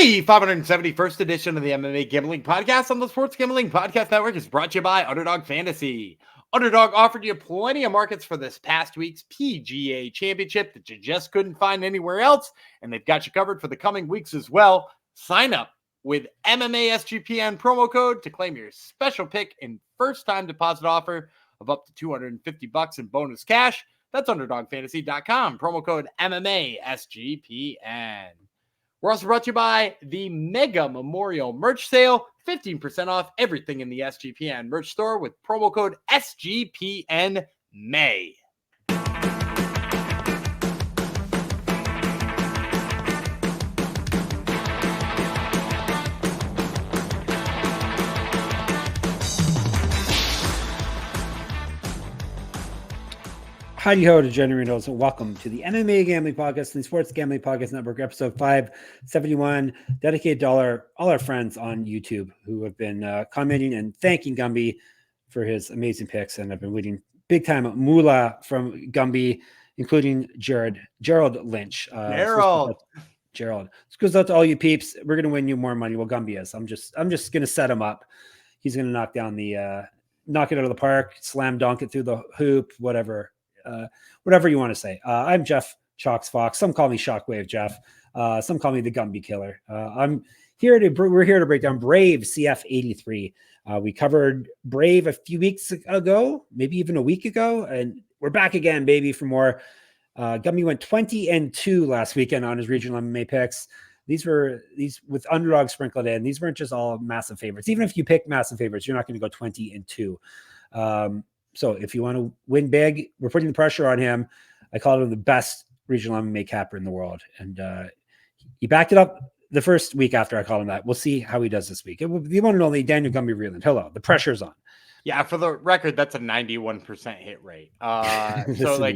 The 571st edition of the MMA Gambling Podcast on the Sports Gambling Podcast Network is brought to you by Underdog Fantasy. Underdog offered you plenty of markets for this past week's PGA Championship that you just couldn't find anywhere else, and they've got you covered for the coming weeks as well. Sign up with MMA SGPN promo code to claim your special pick and first-time deposit offer of up to $250 in bonus cash. That's UnderdogFantasy.com. Promo code MMA SGPN. We're also brought to you by the Mega Memorial Merch Sale. 15% off everything in the SGPN merch store with promo code SGPNMay. Howdy ho, degenerates, and welcome to the MMA Gambling Podcast and the Sports Gambling Podcast Network, episode 571, dedicated to all our friends on YouTube who have been commenting and thanking Gumby for his amazing picks, and I've been waiting big time moolah from Gumby, including Gerald Lynch. Gerald. This goes out to all you peeps. We're going to win you more money. Well, Gumby is. I'm just going to set him up. He's going to knock it out of the park, slam dunk it through the hoop, whatever you want to say. I'm Jeff Chalks Fox. Some call me Shockwave Jeff. Some call me the Gumby Killer. We're here to break down Brave CF83. We covered Brave a few weeks ago, maybe even a week ago, and we're back again, baby, for more. Gumby went 20-2 last weekend on his regional MMA picks. These with underdog sprinkled in. These weren't just all massive favorites. Even if you pick massive favorites, you're not going to go 20-2. So if you want to win big, we're putting the pressure on him. I called him the best regional MMA capper in the world. And he backed it up the first week after I called him that. We'll see how he does this week. It will be the one and only Daniel Gumby Reeland. Hello. The pressure's on. Yeah, for the record, that's a 91% hit rate. So like,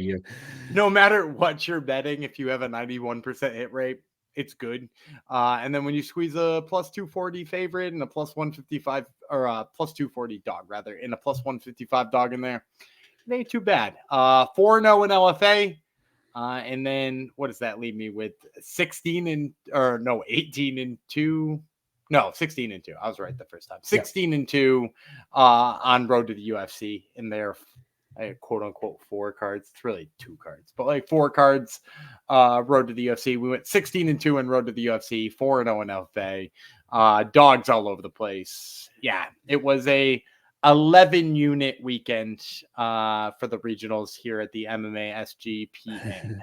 no matter what you're betting, if you have a 91% hit rate, it's good. And then when you squeeze a plus 240 favorite and a plus 155 or a plus 240 dog rather, and a plus 155 dog in there, it ain't too bad. 4-0 in LFA. And then what does that leave me with? 18-2. No, 16-2. I was right the first time. 16-2 on road to the UFC in there. Quote unquote 4 cards. It's really 2 cards, but like 4 cards. Road to the UFC. We went 16-2 in road to the UFC, 4-0 in LFA. Dogs all over the place. Yeah, it was a 11 unit weekend for the regionals here at the MMA SGPN.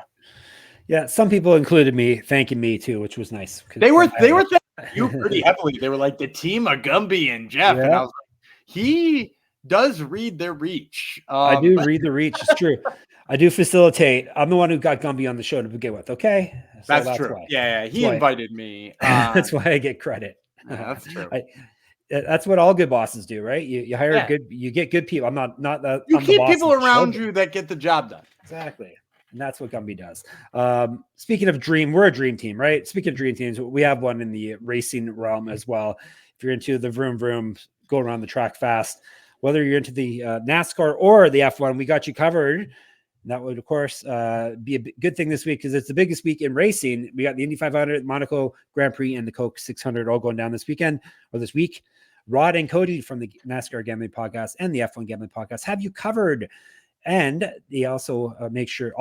Yeah, some people included me thanking me too, which was nice. They were thanking you pretty heavily. They were like the team of Gumby and Jeff, and I was like, he does read their reach. I do read the reach. It's true. I do facilitate. I'm the one who got Gumby on the show to begin with. Okay, so that's true. Why. Yeah, he invited me. That's why I get credit. That's true. That's what all good bosses do, right? You hire good, you get good people. I'm not that. You keep people around you that get the job done. Exactly. And that's what Gumby does. Speaking of dream, we're a dream team, right? Speaking of dream teams, we have one in the racing realm as well. If you're into the vroom vroom, go around the track fast, whether you're into the NASCAR or the F1, we got you covered. And that would, of course, be a good thing this week because it's the biggest week in racing. We got the Indy 500, Monaco Grand Prix, and the Coke 600 all going down this weekend or this week. Rod and Cody from the NASCAR Gambling Podcast and the F1 Gambling Podcast have you covered. And they also make sure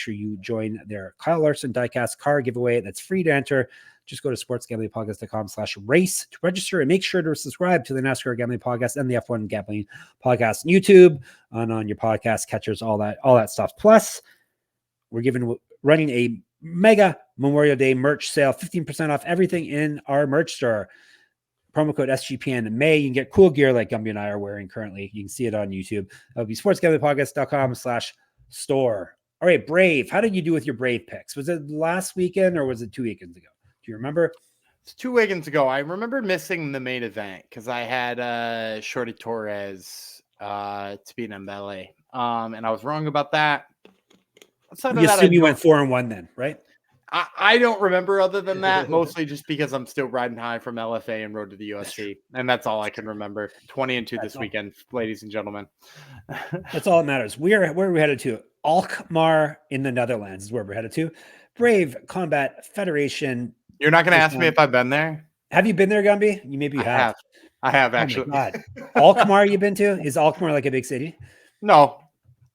you join their Kyle Larson diecast car giveaway. That's free to enter. Just go to sportsgamblingpodcast.com/race to register and make sure to subscribe to the NASCAR Gambling Podcast and the F1 Gambling Podcast on YouTube and on your podcast catchers, all that stuff. Plus, we're running a mega Memorial Day merch sale, 15% off everything in our merch store. Promo code SGPN in May. You can get cool gear like Gumby and I are wearing currently. You can see it on YouTube. That'll be sportsgamblingpodcast.com/store. All right, Brave. How did you do with your Brave picks? Was it last weekend or was it 2 weekends ago? Do you remember? It's 2 weekends ago. I remember missing the main event because I had Shorty Torres to beat Mbele. And I was wrong about that. You assume you went 4-1 then, right? I don't remember other than that, mostly just because I'm still riding high from LFA and road to the UFC. And that's all I can remember. 20-2 this weekend, ladies and gentlemen. That's all that matters. Where are we headed to? Alkmaar in the Netherlands is where we're headed to. Brave Combat Federation You're not going to ask me if I've been there? Have you been there, Gumby? Maybe you have. I have actually. Oh my God. Alkmaar you been to? Is Alkmaar like a big city? No.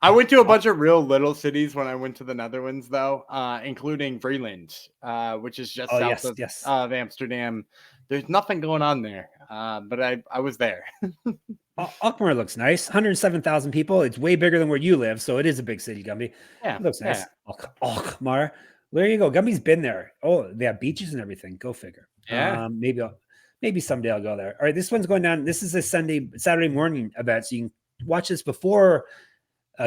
I went to a bunch of real little cities when I went to the Netherlands, though, including Vreeland, which is just south of Amsterdam. There's nothing going on there, but I was there. Alkmaar looks nice. 107,000 people. It's way bigger than where you live, so it is a big city, Gumby. Yeah, it looks nice. Yeah. Alkmaar. There you go. Gumby's been there. Oh, they have beaches and everything. Go figure. Yeah. Maybe someday I'll go there. All right, this one's going down. This is a Saturday morning event, so you can watch this before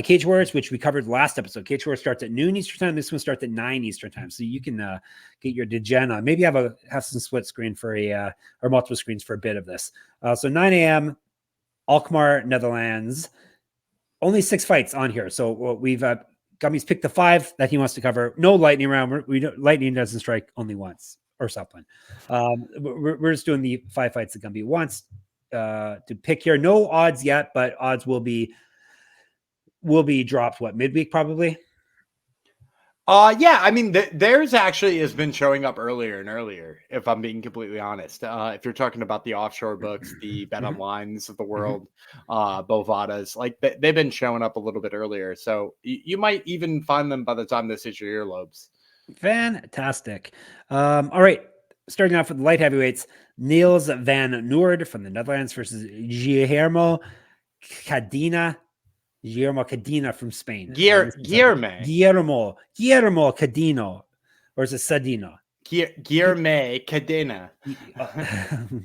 Cage Wars, which we covered last episode. Cage Wars starts at noon Eastern time. This one starts at 9 Eastern time, so you can get your degen on. Maybe have some split screen for or multiple screens for a bit of this. So 9 a.m. Alkmaar, Netherlands. Only 6 fights on here, so we've Gummy's picked the 5 that he wants to cover. No lightning round. Lightning doesn't strike only once or something. We're just doing the 5 fights that Gumby wants to pick here. No odds yet, but odds will be dropped midweek probably. Yeah, I mean theirs actually has been showing up earlier and earlier, if I'm being completely honest. If you're talking about the offshore books, the bet onlines of the world, Bovadas, like they've been showing up a little bit earlier, so you might even find them by the time this hits your earlobes. Fantastic. All right, starting off with light heavyweights, Nills van Noord from the Netherlands versus Guillermo Cadena from Spain. Guilherme Cadino, or is it Sadino? Guilherme Cadena.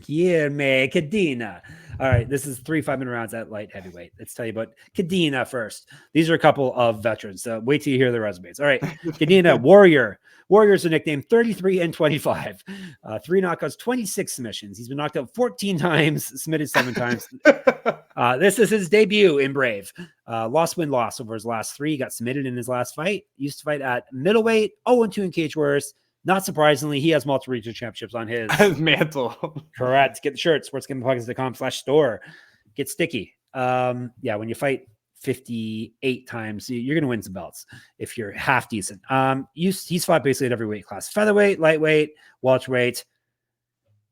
Guilherme Cadena. All right, this is 3 5-minute rounds at light heavyweight. Let's tell you about Cadena first. These are a couple of veterans. Wait till you hear the resumes. All right, Cadena, Warrior. Warrior's a nickname, 33 and 25. 3 knockouts, 26 submissions. He's been knocked out 14 times, submitted 7 times. This is his debut in Brave. Loss over his last 3. He got submitted in his last fight. Used to fight at middleweight, 0-2 in Cage Wars. Not surprisingly, he has multiple regional championships on his mantle. Correct. Get the shirt, sportsgamblingpodcast.com/store. Get sticky. When you fight 58 times, you're going to win some belts if you're half decent. He's fought basically at every weight class: featherweight, lightweight, welterweight,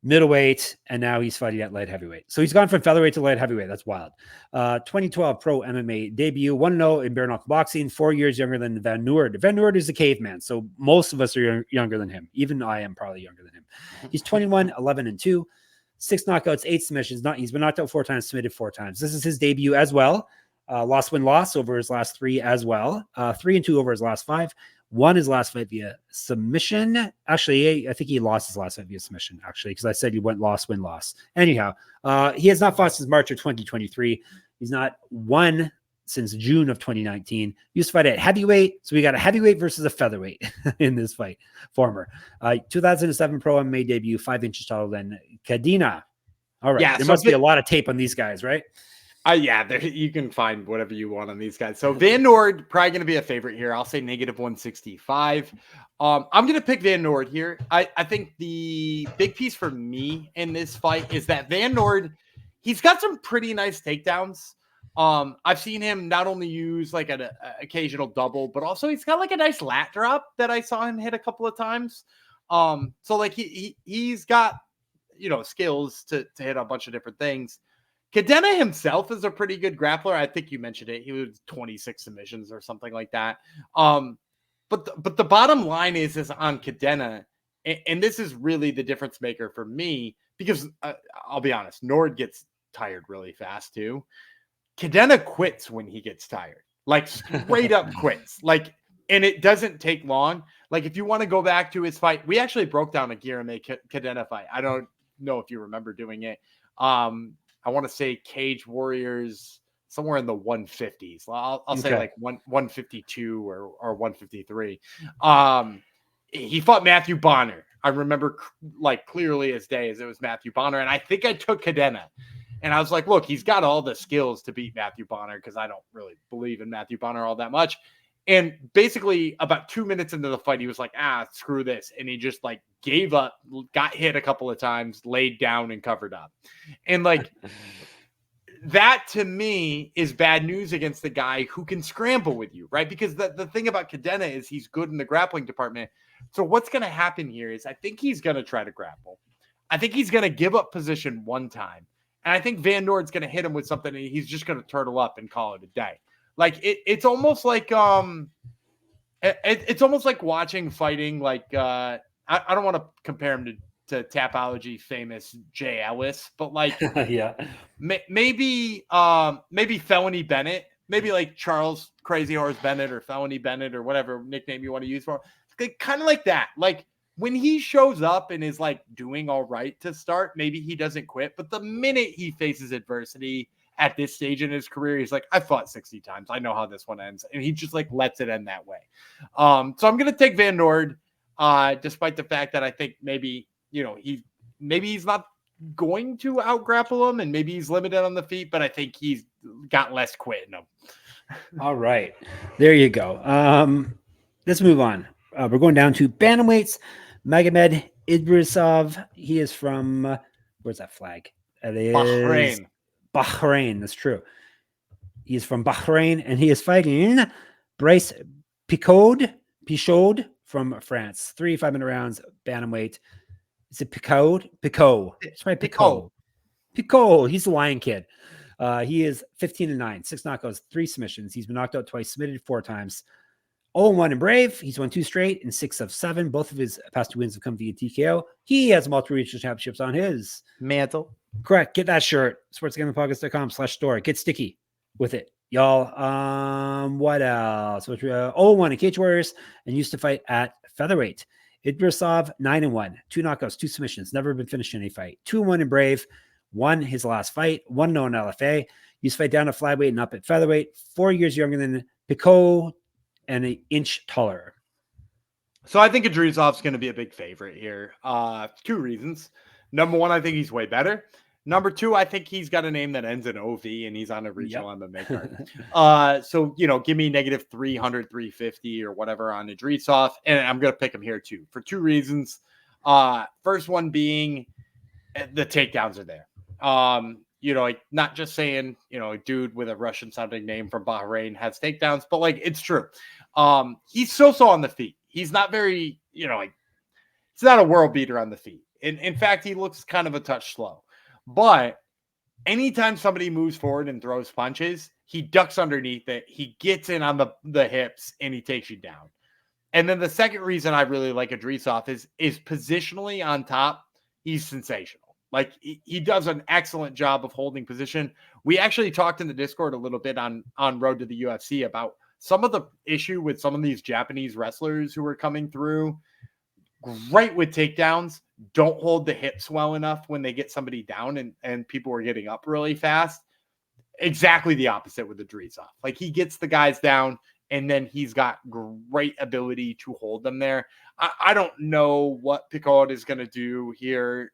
middleweight, and now he's fighting at light heavyweight. So he's gone from featherweight to light heavyweight. That's wild. 2012 pro MMA debut, 1-0 in bare knuckle boxing, 4 years younger than Van Noord. Van Noord is a caveman, so most of us are younger than him. Even I am probably younger than him. He's 21, 11 and 2, 6 knockouts, 8 submissions. He's been knocked out 4 times, submitted 4 times. This is his debut as well. Loss over his last 3 as well. 3 and 2 over his last 5. Won his last fight via submission. Actually, I think he lost his last fight via submission, actually, because I said he went loss. Anyhow, he has not fought since March of 2023. He's not won since June of 2019. Used to fight at heavyweight. So we got a heavyweight versus a featherweight in this fight. Former. 2007 pro MMA debut, 5 inches taller than Cadena. All right. Yeah, there must be a lot of tape on these guys, right? You can find whatever you want on these guys. So Van Noord, probably going to be a favorite here. I'll say -165. I'm going to pick Van Noord here. I think the big piece for me in this fight is that Van Noord, he's got some pretty nice takedowns. I've seen him not only use like an occasional double, but also he's got like a nice lat drop that I saw him hit a couple of times. So like he's got, skills to hit a bunch of different things. Cadena himself is a pretty good grappler. I think you mentioned it. He was 26 submissions or something like that. But the bottom line is on Cadena, and this is really the difference maker for me, because I'll be honest, Noord gets tired really fast too. Cadena quits when he gets tired, like straight up quits. Like, and it doesn't take long. Like if you want to go back to his fight, we actually broke down a Guilherme Cadena fight. I don't know if you remember doing it. I want to say Cage Warriors somewhere in the 150s. I'll say like 152 or 153. He fought Matthew Bonner. I remember like clearly as day as it was Matthew Bonner. And I think I took Cadena. And I was like, look, he's got all the skills to beat Matthew Bonner, because I don't really believe in Matthew Bonner all that much. And basically about 2 minutes into the fight, he was like, screw this. And he just like gave up, got hit a couple of times, laid down and covered up. And like that to me is bad news against the guy who can scramble with you, right? Because the thing about Cadena is he's good in the grappling department, So what's going to happen here is I think he's going to try to grapple. I think he's going to give up position one time. And I think Van Noord's going to hit him with something and he's just going to turtle up and call it a day. Like it's almost like it's almost like watching fighting. Like I don't want to compare him to Tapology famous Jay Ellis, but like yeah, maybe Felony Bennett, maybe like Charles Crazy Horse Bennett or Felony Bennett or whatever nickname you want to use for him. Kind of like that. Like when he shows up and is like doing all right to start, maybe he doesn't quit. But the minute he faces adversity at this stage in his career, he's like, I fought 60 times. I know how this one ends. And he just like lets it end that way. So I'm going to take Van Noord, despite the fact that I think maybe, he's not going to out grapple him and maybe he's limited on the feet, but I think he's got less quit in him. All right. There you go. Let's move on. We're going down to bantamweights. Magomed Idrisov. He is from where's that flag? It is Bahrain. That's true. He's from Bahrain, and he is fighting Brice Picaud from France. 3 5-minute rounds, bantamweight. Is it Picaud? Picaud. It's right, Picaud. Picaud. He's the Lion Kid. He is 15-9, 6 knockouts, 3 submissions. He's been knocked out twice, submitted 4 times. 0-1 in Brave. He's won 2 straight and 6 of 7. Both of his past 2 wins have come via TKO. He has multiple regional championships on his mantle. Correct. Get that shirt. sportsgamblingpodcast.com/store. Get sticky with it, y'all. What else? 0-1 in Cage Warriors and used to fight at featherweight. Idrisov 9-1, 2 knockouts, 2 submissions. Never been finished in a fight. 2-1 in Brave. Won his last fight. 1-0 in LFA. Used to fight down at flyweight and up at featherweight. 4 years younger than Picaud and an inch taller. So I think Idrisov's going to be a big favorite here. 2 reasons. Number 1, I think he's way better. Number 2, I think he's got a name that ends in OV and he's on a regional MMA card. So, give me -300, 350 or whatever on Idrisov. And I'm going to pick him here too for 2 reasons. First one being the takedowns are there. Like not just saying, a dude with a Russian sounding name from Bahrain has takedowns, but like, it's true. He's so on the feet. He's not very, he's not a world beater on the feet. In fact, he looks kind of a touch slow, but anytime somebody moves forward and throws punches, he ducks underneath it. He gets in on the hips and he takes you down. And then the second reason I really like Idrisov is positionally on top. He's sensational. Like he does an excellent job of holding position. We actually talked in the Discord a little bit on Road to the UFC about some of the issue with some of these Japanese wrestlers who are coming through. Great with takedowns. Don't hold the hips well enough when they get somebody down and people are getting up really fast. Exactly the opposite with Idrisov. Like he gets the guys down and then he's got great ability to hold them there. I don't know what Picaud is going to do here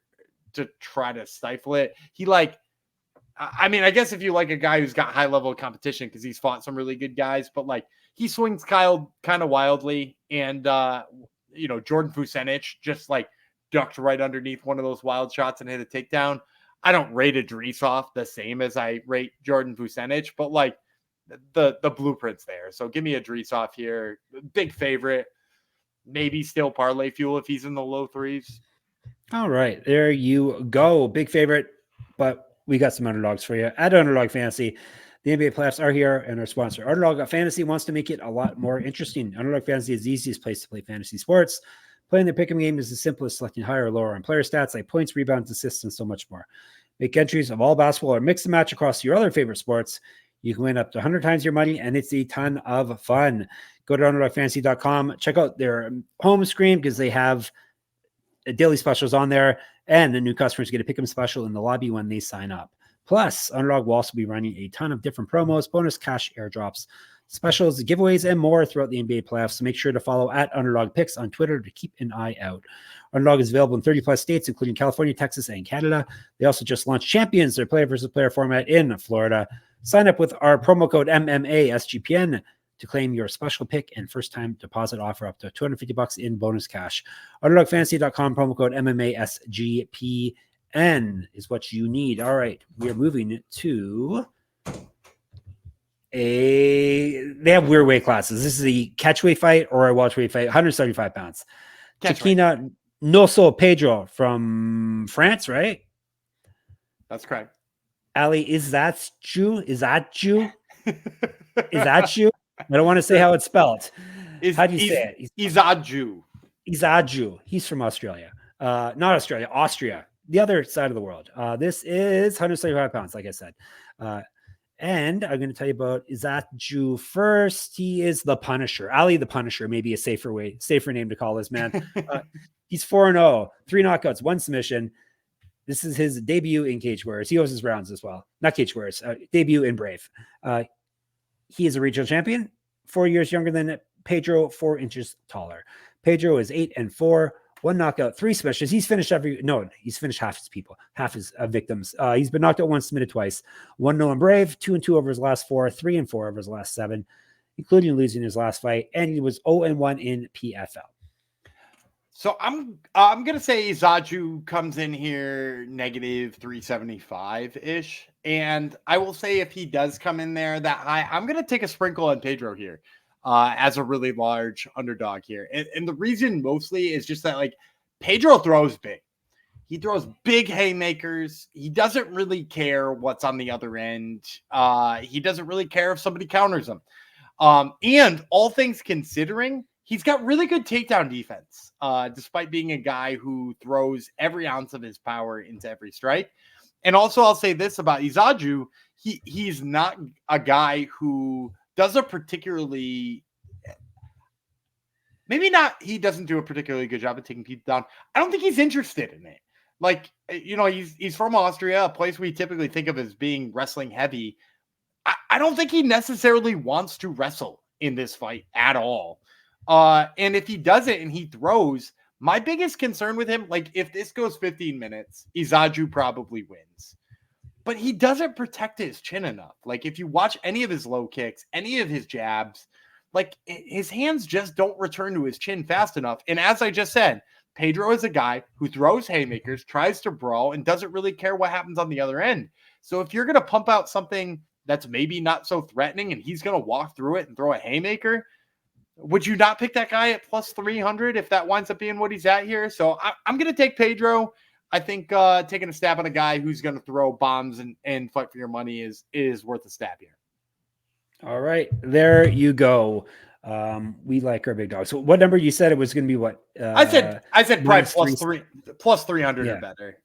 to try to stifle it. I guess if you like a guy who's got high level of competition because he's fought some really good guys, but like he swings kind of wildly. And, Jordan Vucenic just like ducked right underneath one of those wild shots and hit a takedown. I don't rate Idrisov the same as I rate Jordan Vucenic, but like the blueprint's there. So give me Idrisov here. Big favorite. Maybe still parlay fuel if he's in the low 3s. All right, there you go. Big favorite, but we got some underdogs for you at Underdog Fantasy. The NBA playoffs are here, and our sponsor, Underdog Fantasy, wants to make it a lot more interesting. Underdog Fantasy is the easiest place to play fantasy sports. Playing the pick'em game is the simplest, selecting higher or lower on player stats like points, rebounds, assists, and so much more. Make entries of all basketball or mix and match across your other favorite sports. You can win up to 100 times your money, and it's a ton of fun. Go to underdogfantasy.com. Check out their home screen because they have daily specials on there, and the new customers get a pick'em special in the lobby when they sign up. Plus, Underdog will also be running a ton of different promos, bonus cash airdrops, specials, giveaways, and more throughout the NBA playoffs. So make sure to follow at Underdog Picks on Twitter to keep an eye out. Underdog is available in 30 plus states, including California, Texas, and Canada. They also just launched Champions, their player versus player format in Florida. Sign up with our promo code MMA SGPN to claim your special pick and first-time deposit offer up to $250 in bonus cash. UnderdogFantasy.com, promo code MMA SGPN is what you need. All right, we are moving to they have weird weight classes. This is a catchweight fight or a welterweight fight, 175 pounds. Chequina, Noso, Pedro from France, right? That's correct. Ali, is that you? Is that you? I don't want to say how it's spelled. How do you say it? Isajew. Isajew. He's from Australia. Not Australia, Austria, the other side of the world. This is 175 pounds, like I said. And I'm going to tell you about Isajew first. He is the Punisher. Ali the Punisher, maybe a safer name to call this man. He's 4-0, 3 knockouts, 1 submission. This is his debut in Cage Warriors. He owes his rounds as well. Not Cage Warriors, debut in Brave. He is a regional champion, 4 years younger than Pedro, 4 inches taller. Pedro is 8-4, 1 knockout, 3 submissions. He's finished half his people, half his victims. He's been knocked out once, submitted twice. 1-0 in Brave, 2-2 over his last 4, 3-4 over his last 7, including losing his last fight. And he was 0-1 in PFL. So I'm gonna say Isajew comes in here negative 375-ish. And I will say if he does come in there that high, I'm gonna take a sprinkle on Pedro here as a really large underdog here. And the reason mostly is just that like Pedro throws big. He throws big haymakers. He doesn't really care what's on the other end. He doesn't really care if somebody counters him. And all things considering, he's got really good takedown defense, despite being a guy who throws every ounce of his power into every strike. And also, I'll say this about Isajew. He's not a guy who does a particularly, maybe not, he doesn't do a particularly good job of taking people down. I don't think he's interested in it. Like, you know, he's from Austria, a place we typically think of as being wrestling heavy. I don't think he necessarily wants to wrestle in this fight at all. And if he does it and he throws, my biggest concern with him, like if this goes 15 minutes, Isajew probably wins. But he doesn't protect his chin enough. Like if you watch any of his low kicks, any of his jabs, like his hands just don't return to his chin fast enough. And as I just said, Pedro is a guy who throws haymakers, tries to brawl, and doesn't really care what happens on the other end. So if you're going to pump out something that's maybe not so threatening and he's going to walk through it and throw a haymaker, would you not pick that guy at plus 300 if that winds up being what he's at here? So I'm going to take Pedro. I think taking a stab on a guy who's going to throw bombs and fight for your money is worth a stab here. All right, there you go. We like our big dog. So what number you said it was going to be? What I said probably plus 300 or better.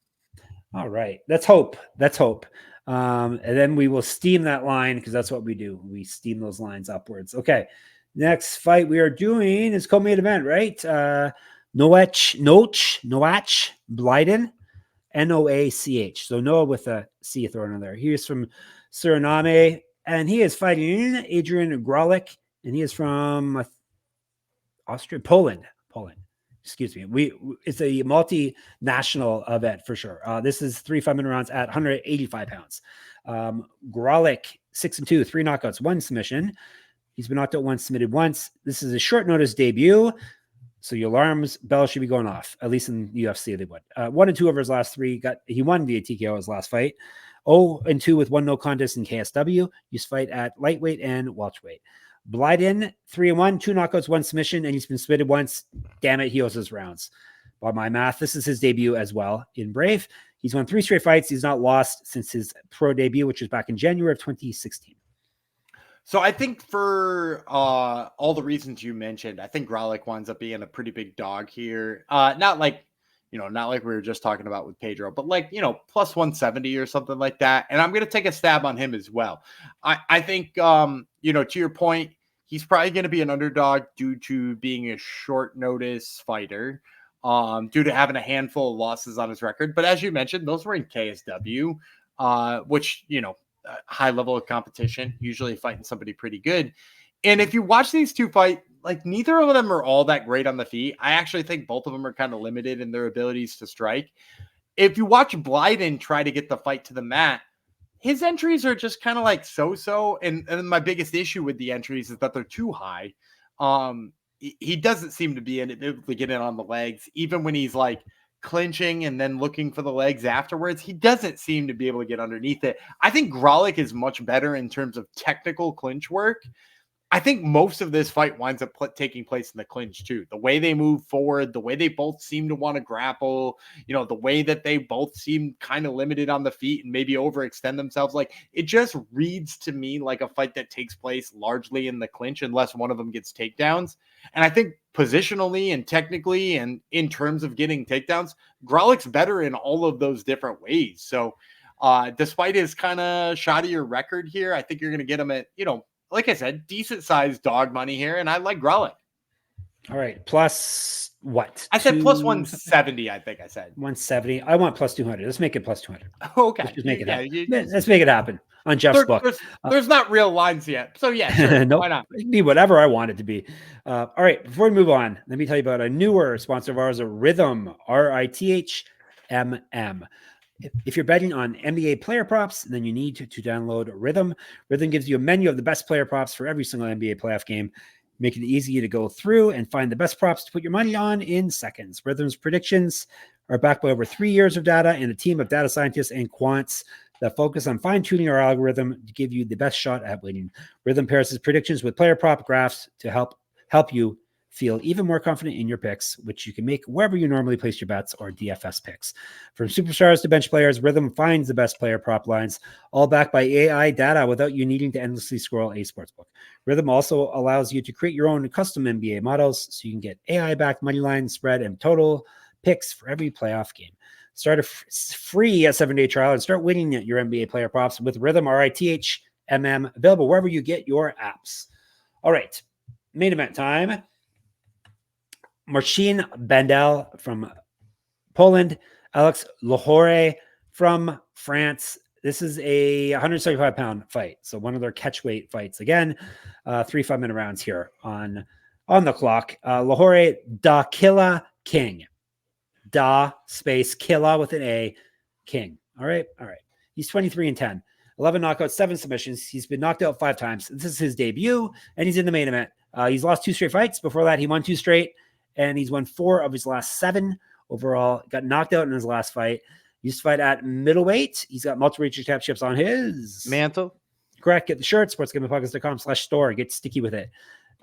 All right, let's hope. And then we will steam that line because that's what we do. We steam those lines upwards. Okay. Next fight we are doing is co-main event, right? Noach, Blyden, Noach. So Noah with a C thrown in there. He is from Suriname, and he is fighting Adrian Grolic, and he is from Poland. Excuse me. It's a multinational event for sure. This is 3 5-minute rounds at 185 pounds. Grolic 6-2, 3 knockouts, 1 submission. He's been knocked out once, submitted once. This is a short notice debut. So your alarms bell should be going off, at least in the UFC they would. 1-2 over his last 3. He won via TKO his last fight. 0-2 with 1 no contest in KSW. Used to fight at lightweight and welterweight. Blyden 3-1, 2 knockouts, 1 submission, and he's been submitted once. Damn it, he owes his rounds. By my math, this is his debut as well in Brave. He's won 3 straight fights. He's not lost since his pro debut, which was back in January of 2016. So I think for all the reasons you mentioned, I think Grolic winds up being a pretty big dog here. Not like we were just talking about with Pedro, but like, plus 170 or something like that. And I'm going to take a stab on him as well. I think, to your point, he's probably going to be an underdog due to being a short notice fighter, due to having a handful of losses on his record. But as you mentioned, those were in KSW, which, high level of competition, usually fighting somebody pretty good. And if you watch these two fight, like neither of them are all that great on the feet. I actually think both of them are kind of limited in their abilities to strike. If you watch Blyden try to get the fight to the mat, his entries are just kind of like so-so. And my biggest issue with the entries is that they're too high. He doesn't seem to be able to get in on the legs, even when he's like clinching and then looking for the legs afterwards. He doesn't seem to be able to get underneath it. I think Grolic is much better in terms of technical clinch work. I think most of this fight winds up taking place in the clinch too. The way they move forward, the way they both seem to want to grapple, the way that they both seem kind of limited on the feet and maybe overextend themselves. Like, it just reads to me like a fight that takes place largely in the clinch unless one of them gets takedowns. And I think positionally and technically and in terms of getting takedowns, Graulich's better in all of those different ways. So despite his kind of shoddier record here, I think you're going to get him at, like I said, decent sized dog money here, and I like Graulich. All right, plus what? I said plus 170. I think I said 170. I want plus 200. Let's make it plus 200. Okay, let's just make it happen. Let's make it happen on Jeff's book. There's not real lines yet, so yeah, sure. Nope. Why not? It can be whatever I want it to be. All right, before we move on, let me tell you about a newer sponsor of ours, Rhythm, RITHMM. If you're betting on NBA player props, then you need to download Rhythm. Rhythm gives you a menu of the best player props for every single NBA playoff game, making it easy to go through and find the best props to put your money on in seconds. Rhythm's predictions are backed by over 3 years of data and a team of data scientists and quants that focus on fine-tuning our algorithm to give you the best shot at winning. Rhythm pairs its predictions with player prop graphs to help you feel even more confident in your picks, which you can make wherever you normally place your bets or DFS picks. From superstars to bench players, Rhythm finds the best player prop lines, all backed by AI data without you needing to endlessly scroll a sportsbook. Rhythm also allows you to create your own custom NBA models so you can get AI-backed money line, spread, and total picks for every playoff game. Start a free 7-day trial and start winning at your NBA player props with Rhythm, RITHMM, available wherever you get your apps. All right, main event time. Marcin Bandel from Poland, Alex Lohoré from France. This is a 175-pound fight, so one of their catchweight fights. Again, 3 5-minute rounds here on the clock. Lohoré da Killa King. Da space Killa with an A, King. All right. He's 23-10, 11 knockouts, 7 submissions. He's been knocked out 5 times. This is his debut, and he's in the main event. He's lost 2 straight fights. Before that, he won 2 straight. And he's won 4 of his last 7 overall. Got knocked out in his last fight. Used to fight at middleweight. He's got multiple region championships on his mantle. Correct. Get the shirt, sportsgamblingpodcast.com/store. Get sticky with it.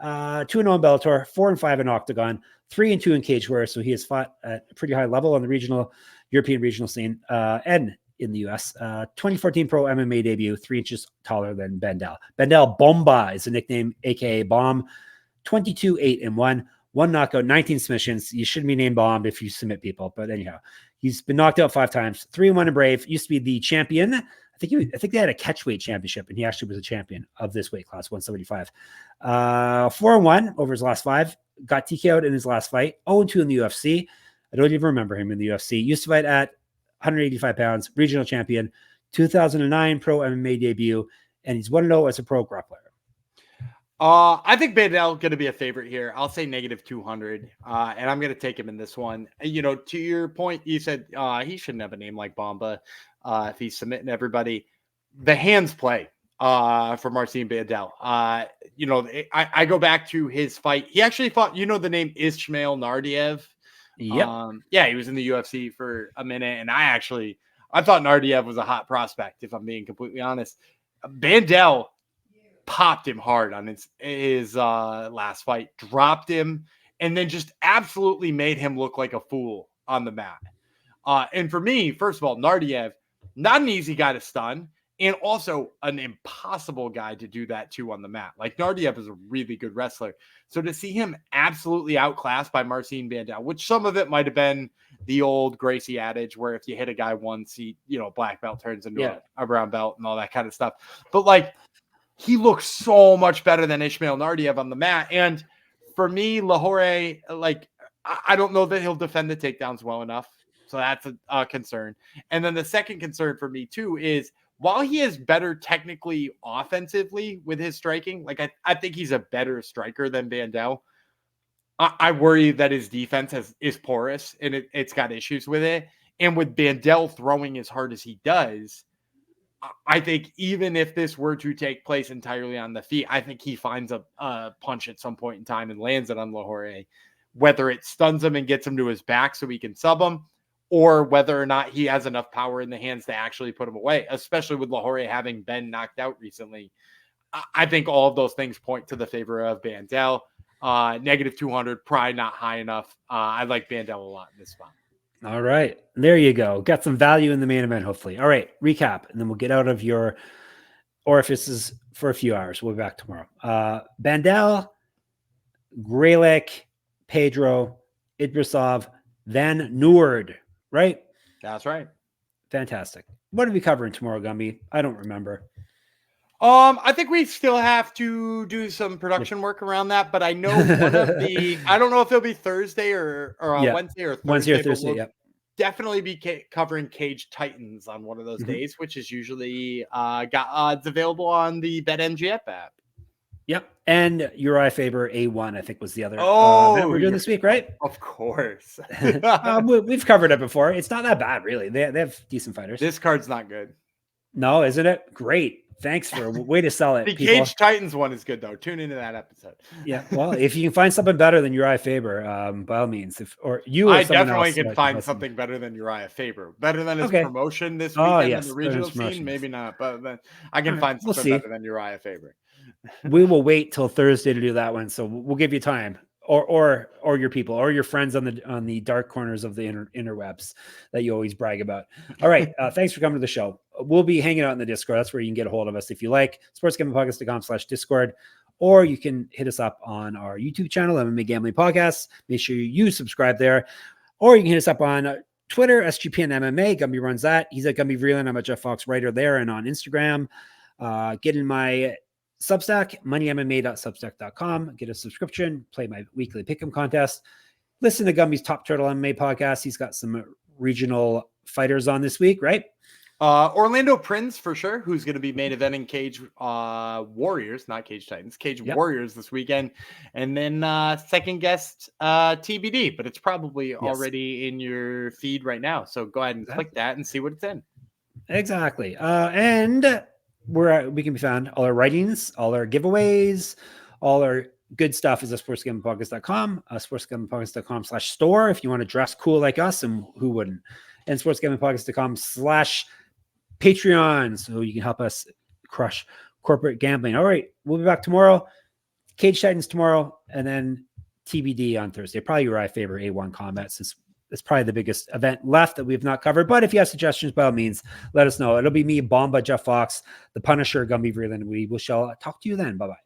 2-0 in Bellator, 4-5 in Octagon, 3-2 in Cage Warriors. So he has fought at a pretty high level on the European regional scene and in the US. 2014 pro MMA debut, 3 inches taller than Bandel. Bandel Bomba is a nickname, aka Bomb. 22-8-1. 1 knockout, 19 submissions. You shouldn't be named Bomb if you submit people. But anyhow, he's been knocked out 5 times. 3-1 in Brave. Used to be the champion. I think they had a catchweight championship, and he actually was a champion of this weight class, 175. 4-1 over his last 5. Got TKO'd in his last fight. 0-2 in the UFC. I don't even remember him in the UFC. Used to fight at 185 pounds. Regional champion. 2009 pro MMA debut. And he's 1-0 as a pro grappler. I think Bandel going to be a favorite here. I'll say -200, and I'm going to take him in this one. To your point, you said he shouldn't have a name like Bomba if he's submitting everybody. The hands play for Marcin Bandel. I go back to his fight. He actually fought, the name Ismail Nardiev. Yep. He was in the UFC for a minute, and I thought Nardiev was a hot prospect, if I'm being completely honest. Bandel popped him hard on his last fight, dropped him, and then just absolutely made him look like a fool on the mat. And for me, first of all, Nardiev, not an easy guy to stun, and also an impossible guy to do that too on the mat. Like, Nardiev is a really good wrestler. So to see him absolutely outclassed by Marcin Bandel, which some of it might have been the old Gracie adage where if you hit a guy once, he, black belt turns into a brown belt and all that kind of stuff. But he looks so much better than Ismail Nardiev on the mat. And for me, Lohoré, I don't know that he'll defend the takedowns well enough. So that's a concern. And then the second concern for me too is while he is better technically offensively with his striking, I think he's a better striker than Bandel. I worry that his defense is porous and it's got issues with it. And with Bandel throwing as hard as he does, I think even if this were to take place entirely on the feet, I think he finds a punch at some point in time and lands it on Lohoré, whether it stuns him and gets him to his back so he can sub him, or whether or not he has enough power in the hands to actually put him away, especially with Lohoré having been knocked out recently. I think all of those things point to the favor of Bandel. Negative 200, probably not high enough. I like Bandel a lot in this spot. All right. There you go. Got some value in the main event, hopefully. All right. Recap, and then we'll get out of your orifices for a few hours. We'll be back tomorrow. Bandel, Graylick, Pedro, Idrisov, then Noord, right? That's right. Fantastic. What are we covering tomorrow, Gumby? I don't remember. I think we still have to do some production work around that, but I know one of the, I don't know if it'll be Thursday or Wednesday or Thursday. Wednesday or Thursday, we'll definitely be covering Cage Titans on one of those days, which is usually got odds available on the BetMGF app. Yep. And Uriah Faber A1, I think, was the other event we're doing this week, right? Of course. We've covered it before. It's not that bad, really. They have decent fighters. This card's not good. No, isn't it? Great. Thanks for a way to sell it. The people. Cage Titans one is good, though. Tune into that episode. Yeah. Well, if you can find something better than Uriah Faber, by all means. I definitely can find something better than Uriah Faber. Better than his promotion this weekend in the regional scene. Maybe not, but then I can find something better than Uriah Faber. We will wait till Thursday to do that one, so we'll give you time, or your people, or your friends on the dark corners of the interwebs that you always brag about. All right, thanks for coming to the show. We'll be hanging out in the Discord. That's where you can get a hold of us if you like. sportsgamblingpodcast.com/Discord, or you can hit us up on our YouTube channel, MMA Gambling Podcast. Make sure you subscribe there, or you can hit us up on Twitter, SGPN MMA. Gumby runs that. He's at Gumby Vreeland. I'm at Jeff Fox Writer there, and on Instagram. Get in my Substack, moneymma.substack.com. Get a subscription, play my weekly pick'em contest. Listen to Gumby's Top Turtle MMA podcast. He's got some regional fighters on this week, right? Orlando Prince, for sure, who's going to be main eventing Cage Warriors, not Cage Titans, Cage Warriors this weekend. And then second guest TBD, but it's probably already in your feed right now. So go ahead and click that and see what it's in. Exactly. And we can be found, all our writings, all our giveaways, all our good stuff is at sportsgamblingpodcast.com, sportsgamblingpodcast.com/store if you want to dress cool like us, and who wouldn't, and sportsgamblingpodcast.com/Patreon, so you can help us crush corporate gambling. All right, we'll be back tomorrow. Cage Titans tomorrow, and then TBD on Thursday. Probably Uriah Faber A1 combat, since it's probably the biggest event left that we've not covered. But if you have suggestions, by all means, let us know. It'll be me, Bomba, Jeff Fox, the Punisher, Gumby Vreeland. We shall talk to you then. Bye-bye.